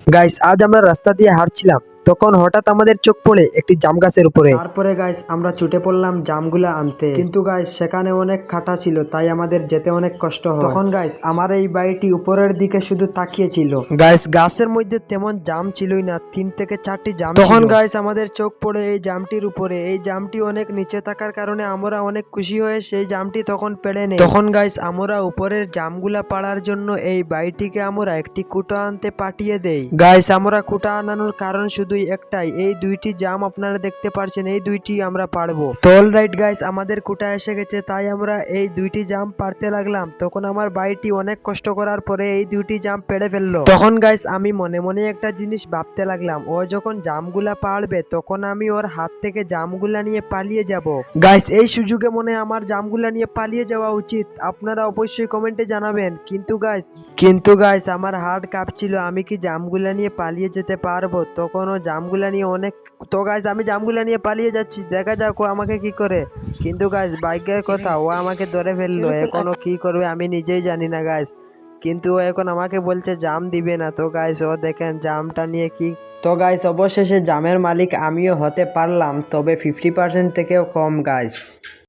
Guys আজ আমরা রাস্তা দিয়ে হাঁটছিলাম, তখন হঠাৎ আমাদের চোখ পড়ে একটি জাম গাছের উপরে। তারপরে গাইস আমরা ছুটে পড়লাম জামগুলা আনতে, কিন্তু গাইস সেখানে অনেক কাঁটা ছিল, তাই আমাদের যেতে অনেক কষ্ট হয়। তখন গাইস আমার এই বাড়িটি উপরের দিকে শুধু তাকিয়ে ছিল। গাইস গাছের মধ্যে তেমন জাম ছিলই না, 3 থেকে 4টি জাম। তখন গাইস আমাদের চোখ পড়ে এই জামটির উপরে। এই জামটি অনেক নিচে থাকার কারণে আমরা অনেক খুশি হয়ে সেই জামটি তখন পেড়ে নেই। তখন গাইস আমরা উপরের জামগুলা পাড়ার জন্য এই বাড়িটিকে আমরা একটি কুটো আনতে পাঠিয়ে দেই। গাইস আমরা কুটা আনানোর কারণ শুধুই একটাই, এই 2টি জাম আপনারা দেখতে পারছেন, এই 2টি আমরা পারবো। তো অলরাইট গাইস আমাদের কুটা এসে গেছে, তাই আমরা এই 2টি জাম পারতে লাগলাম। তখন আমার ভাইটি অনেক কষ্ট করার পরে এই 2টি জাম পেড়ে ফেললো। তখন গাইস আমি মনে মনে একটা জিনিস ভাবতে লাগলাম, ও যখন জামগুলা পারবে তখন আমি ওর হাত থেকে জামগুলা নিয়ে পালিয়ে যাব। গাইস এই সুযোগে মনে আমার জামগুলা নিয়ে পালিয়ে যাওয়া উচিত, আপনারা অবশ্যই কমেন্টে জানাবেন। কিন্তু গাইস আমার হার্ট কাঁপছিল, আমি কি জামগুলা নিয়ে পালিয়ে যেতে পারবো? তখন ও জামগুলা নিয়ে অনেক, তো গাইস আমি জামগুলা নিয়ে পালিয়ে যাচ্ছি, দেখা যাক ও আমাকে কি করে। কিন্তু গাইস ভাগ্যের কথা, ও আমাকে ধরে ফেললো। এখন ও কি করবে আমি নিজেই জানি না গাইস, কিন্তু ও এখন আমাকে বলছে জাম দিবে না। তো গাইস ও দেখেন জামটা নিয়ে কি। তো গাইস অবশেষে জামের মালিক আমিও হতে পারলাম, তবে 50% থেকেও কম গাইস।